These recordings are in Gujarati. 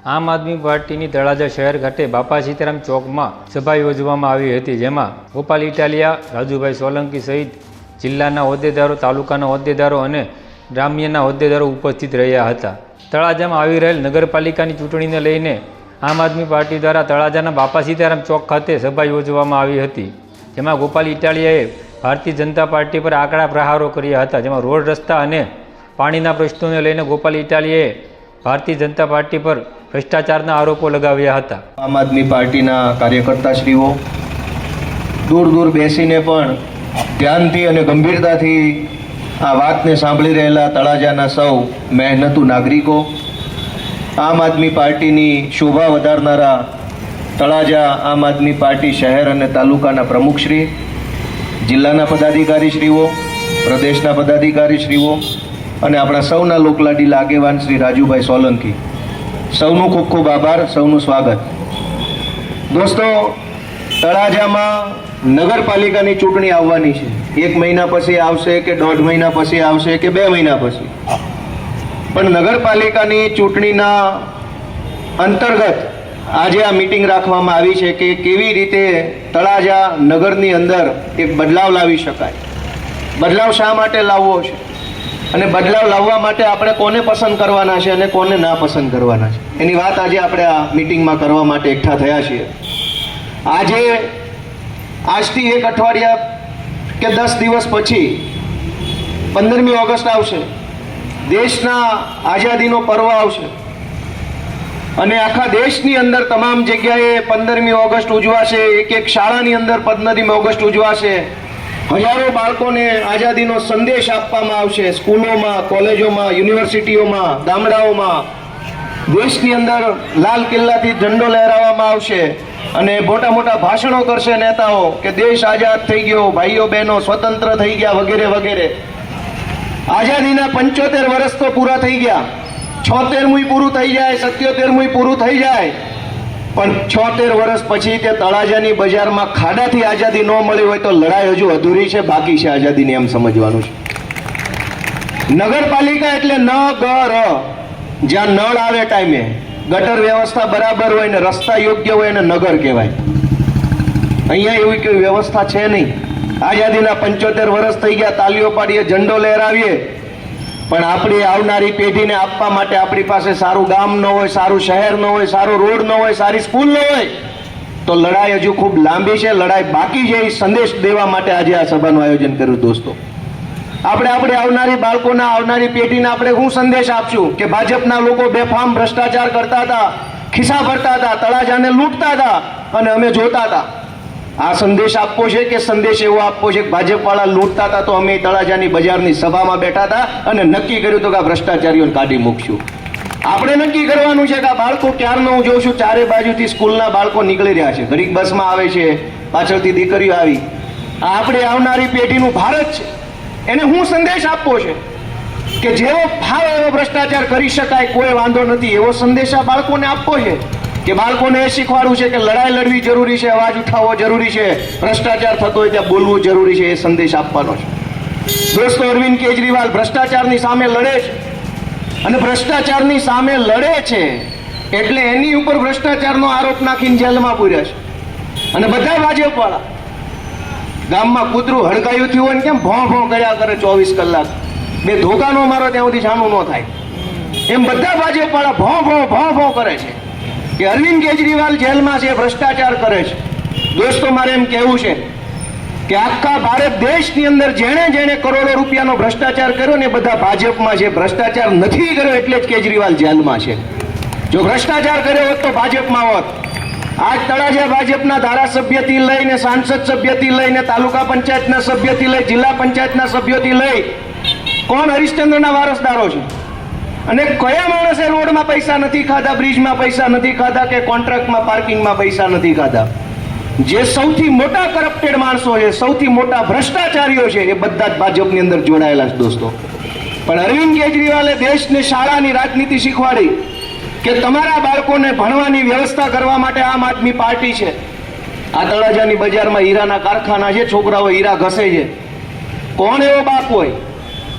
આમ આદમી પાર્ટીની તળાજા શહેર ખાતે બાપા સીતારામ ચોકમાં સભા યોજવામાં આવી હતી, જેમાં ગોપાલ ઇટાલિયા, રાજુભાઈ સોલંકી સહિત જિલ્લાના હોદ્દેદારો, તાલુકાના હોદ્દેદારો અને ગ્રામ્યના હોદ્દેદારો ઉપસ્થિત રહ્યા હતા. તળાજામાં આવી રહેલ નગરપાલિકાની ચૂંટણીને લઈને આમ આદમી પાર્ટી દ્વારા તળાજાના બાપા સીતારામ ચોક ખાતે સભા યોજવામાં આવી હતી, જેમાં ગોપાલ ઇટાલિયાએ ભારતીય જનતા પાર્ટી પર આકરા પ્રહારો કર્યા હતા. જેમાં રોડ, રસ્તા અને પાણીના પ્રશ્નોને લઈને ગોપાલ ઇટાલિયાએ ભારતીય જનતા પાર્ટી પર ભ્રષ્ટાચારના આરોપો લગાવ્યા હતા. આમ આદમી પાર્ટીના કાર્યકર્તાશ્રીઓ દૂર દૂર બેસીને પણ ધ્યાનથી અને ગંભીરતાથી આ વાતને સાંભળી રહેલા તળાજાના સૌ મહેનતુ નાગરિકો, આમ આદમી પાર્ટીની શોભા વધારનારા તળાજા આમ આદમી પાર્ટી શહેર અને તાલુકાના પ્રમુખશ્રી, જિલ્લાના પદાધિકારીશ્રીઓ, પ્રદેશના પદાધિકારીશ્રીઓ અને આપણા સૌના લોકલાડીલા આગેવાન શ્રી રાજુભાઈ સોલંકી, સૌનું ખૂબ ખૂબ આભાર, સૌનું સ્વાગત. દોસ્તો, તળાજામાં નગરપાલિકાની ચૂંટણી આવવાની છે. 1 મહિના પછી આવશે કે 1.5 મહિના પછી આવશે કે 2 મહિના પછી, પણ નગરપાલિકાની ચૂંટણીના અંતર્ગત આજે આ મીટિંગ રાખવામાં આવી છે કે કેવી રીતે તળાજા નગરની અંદર એક બદલાવ લાવી શકાય. બદલાવ શા માટે લાવવો છે અને બદલાવ લાવવા માટે આપણે કોને પસંદ કરવાના છે અને કોને ના પસંદ કરવાના છે, એની વાત આજે આપણે આ મીટિંગમાં કરવા માટે એકઠા થયા છીએ. આજથી 1 અઠવાડિયા કે 10 દિવસ પછી 15મી ઓગસ્ટ આવશે, દેશના આઝાદીનો પર્વ આવશે અને આખા દેશની અંદર તમામ જગ્યાએ 15મી ઓગસ્ટ ઉજવાશે. એક શાળાની અંદર 15મી ઓગસ્ટ ઉજવાશે. હજારો બાળકોને આઝાદીનો સંદેશ આપવામાં આવશે. સ્કૂલોમાં, કોલેજોમાં, યુનિવર્સિટીઓમાં, ગામડાઓમાં, દેશની અંદર લાલ કિલ્લાથી ઝંડો લહેરાવવામાં આવશે અને મોટા મોટા ભાષણો કરશે નેતાઓ કે દેશ આઝાદ થઈ ગયો, ભાઈઓ બહેનો સ્વતંત્ર થઈ ગયા, વગેરે વગેરે. આઝાદીના 75 વર્ષ તો પૂરા થઈ ગયા. 76મું પૂરું થઈ જાય, 77મું પૂરું થઈ જાય, પણ 76 વર્ષ પછી તે તળાજાની બજારમાં ખાડાથી આઝાદી ન મળી હોય તો લડાઈ હજુ અધૂરી છે, બાકી છે આઝાદીની, એમ સમજવાનું છે. નગરપાલિકા એટલે નગર, જ્યાં નળ આવે ટાઈમે, ગટર વ્યવસ્થા બરાબર હોય ને રસ્તા યોગ્ય હોય ને નગર કહેવાય. અહીંયા એવી કોઈ વ્યવસ્થા છે નહીં. આઝાદીના 75 વર્ષ થઈ ગયા, તાલીઓ પાડીએ, ઝંડો લહેરાવીએ, પણ આપણી આવનારી પેઢીને આપવા માટે આપણી પાસે સારું ગામ ન હોય, સારું શહેર ન હોય, સારો રોડ ન હોય, સારી સ્કૂલ ન હોય તો લડાઈ હજુ ખૂબ લાંબી છે, લડાઈ બાકી છે. એ સંદેશ દેવા માટે આજે આ સભાનું આયોજન કર્યું. દોસ્તો, આપણે આવનારી બાળકોના, આવનારી પેઢીને આપણે શું સંદેશ આપશું કે ભાજપના લોકો બેફામ ભ્રષ્ટાચાર કરતા હતા, ખિસ્સા ભરતા હતા, તળાજાને લૂંટતા હતા અને અમે જોતા હતા. આ સંદેશ આપવો છે કે સંદેશ એવો આપવો છે કે ભાજપવાળા લૂંટતા હતા તો અમે તળાજાની બજારની સભામાં બેઠા હતા અને નક્કી કર્યું હતું કે આ ભ્રષ્ટાચારીઓને કાઢી મૂકશું. આપણે નક્કી કરવાનું છે કે આ બાળકો ક્યારનો હું જોઉં છું ચારે બાજુથી સ્કૂલના બાળકો નીકળી રહ્યા છે, ઘડીક બસમાં આવે છે, પાછળથી દીકરીઓ આવી. આ આપણે આવનારી પેઢીનું ભારત છે, એને હું સંદેશ આપવો છે કે જેવો ભાવ એવો ભ્રષ્ટાચાર કરી શકાય, કોઈ વાંધો નથી, એવો સંદેશ આ બાળકોને આપવો છે. કે બાળકોને એ શીખવાડવું છે કે લડાઈ લડવી જરૂરી છે, અવાજ ઉઠાવવો જરૂરી છે, ભ્રષ્ટાચાર થતો હોય ત્યાં બોલવું જરૂરી છે, એ સંદેશ આપવાનો છે. દોસ્તો, અરવિંદ કેજરીવાલ ભ્રષ્ટાચારની સામે લડે છે અને ભ્રષ્ટાચારની સામે લડે છે એટલે એની ઉપર ભ્રષ્ટાચારનો આરોપ નાખીને જેલમાં પૂર્યા છે. અને બધા ભાજપવાળા ગામમાં કૂતરું હડકાયું થયું હોય ને કેમ ભોં ભોં કર્યા કરે 24 કલાક, બે ધોકા નો મારો ત્યાં સુધી છાનું ન થાય, એમ બધા ભાજપવાળા ભોં ભોં કરે છે કે અરવિંદ કેજરીવાલ જેલમાં છે, ભ્રષ્ટાચાર કરે છે. દોસ્તો, મારે એમ કહેવું છે કે આખા ભારત દેશની અંદર જેણે કરોડો રૂપિયાનો ભ્રષ્ટાચાર કર્યો ને બધા ભાજપમાં છે. ભ્રષ્ટાચાર નથી કર્યો એટલે જ કેજરીવાલ જેલમાં છે. જો ભ્રષ્ટાચાર કર્યો હોત તો ભાજપમાં હોત. આજ તળાજા ભાજપના ધારાસભ્યથી લઈને સાંસદ સભ્યથી લઈને તાલુકા પંચાયતના સભ્યથી લઈ જિલ્લા પંચાયતના સભ્યોથી લઈ કોણ હરિશ્ચંદ્રના વારસદારો છે અને કયા માણસે રોડમાં પૈસા નથી ખાધા, બ્રિજમાં પૈસા નથી ખાધા કે કોન્ટ્રાક્ટમાં પાર્કિંગમાં પૈસા નથી ખાધા. જે સૌથી મોટા કરપ્ટેડ માણસો છે, સૌથી મોટા ભ્રષ્ટાચારીઓ છે, એ બધા જ ભાજપની અંદર જોડાયેલા છે. દોસ્તો, પણ અરવિંદ કેજરીવાલે દેશને શાળાની રાજનીતિ શીખવાડી કે તમારા બાળકોને ભણવાની વ્યવસ્થા કરવા માટે આમ આદમી પાર્ટી છે. આ તળાજાની બજારમાં હીરાના કારખાના છે, છોકરાઓ હીરા ઘસે છે. કોણ એવો બાપ હોય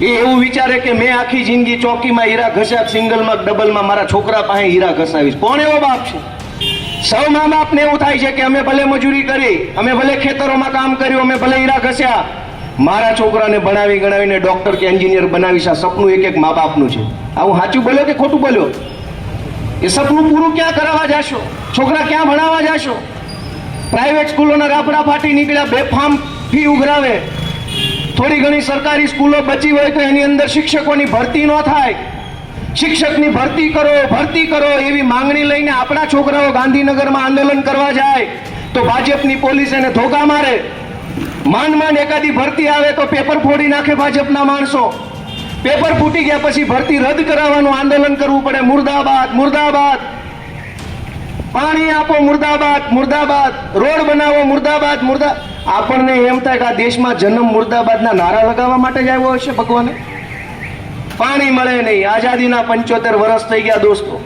એ એવું વિચારે કે મેં આખી જિંદગી ચોકીમાં હીરા ઘસ્યા, સિંગલમાં ડબલમાં મારા છોકરા પાસે હીરા ઘસાવીશ. કોણ એવો બાપ છે? સૌ મા બાપને એવું થાય છે કે અમે ભલે મજૂરી કરી, અમે ભલે ખેતરોમાં કામ કર્યું, અમે ભલે હીરા ઘસ્યા, મારા છોકરાને ભણાવી ગણાવીને ડોક્ટર કે એન્જિનિયર બનાવીશ. આ સપનું એક એક મા બાપનું છે. આવું સાચું બોલ્યો કે ખોટું બોલ્યો? એ સપનું પૂરું ક્યાં કરાવવા જાશો? છોકરા ક્યાં ભણાવવા જાશો? પ્રાઇવેટ સ્કૂલોના રાફડા ફાટી નીકળ્યા, બેફામ ફી ઉઘરાવે. થોડી ઘણી સરકારી સ્કૂલો બચી હોય તો એની અંદર શિક્ષકોની ભરતી ન થાય. શિક્ષકની ભરતી કરો એવી માંગણી લઈને આપણા છોકરાઓ ગાંધીનગરમાં આંદોલન કરવા જાય તો ભાજપની પોલીસ એને ધોકા મારે. માંડ એકાદી ભરતી આવે તો પેપર ફોડી નાખે ભાજપના માણસો. પેપર ફૂટી ગયા પછી ભરતી રદ કરાવવાનું આંદોલન કરવું પડે. મુર્દાબાદ, મુર્દાબાદ. પાણી આપો, મુર્દાબાદ, મુર્દાબાદ. રોડ બનાવો, મુર્દાબાદ, મુર્દાબાદ. આપણને એમ થાય કે આ દેશમાં જન્મ મુર્દાબાદના નારા લગાવવા માટે જ આવ્યો હશે ભગવાને. પાણી મળે નહીં. આઝાદીના 75 વર્ષ થઈ ગયા દોસ્તો.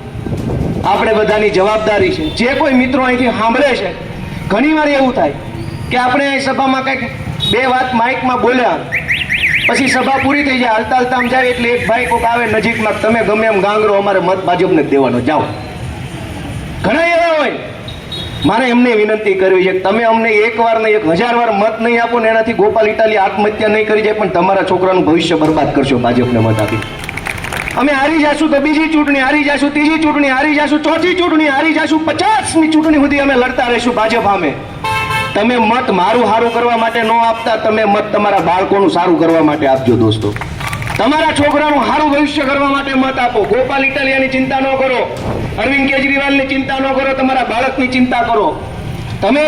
આપણે બધાની જવાબદારી છે. જે કોઈ મિત્રો અહીંથી સાંભળે છે, ઘણીવાર એવું થાય કે આપણે અહીં સભામાં કંઈક બે વાત માઇકમાં બોલ્યા, પછી સભા પૂરી થઈ જાય, હાલતા હાલતા આમ જાય એટલે એક ભાઈ કોક આવે નજીકમાં, તમે ગમે એમ ગાંગરો, અમારે મત ભાજપને જ દેવાનો, જાઓ. ઘણા એવા હોય. મારે એમને વિનંતી કરવી છે કે તમે અમને એક વાર નહીં, 1000 વાર મત નહીં આપો ને એનાથી ગોપાલ ઇટાલી આત્મહત્યા નહીં કરી જાય, પણ તમારા છોકરાનું ભવિષ્ય બરબાદ કરશો ભાજપને મત આપી. અમે હારી જાશું તો બીજી ચૂંટણી હારી જાશું, ત્રીજી ચૂંટણી હારી જાશું, ચોથી ચૂંટણી હારી જાશું, 50મી ચૂંટણી સુધી અમે લડતા રહીશું ભાજપ સામે. તમે મત મારું સારું કરવા માટે ન આપતા, તમે મત તમારા બાળકોનું સારું કરવા માટે આપજો દોસ્તો. તમારા છોકરાનું સારું ભવિષ્ય કરવા માટે મત આપો. ગોપાલ ઇટાલિયાની ચિંતા ન કરો, અરવિંદ કેજરીવાલની ચિંતા ન કરો, તમારા બાળકની ચિંતા કરો. તમે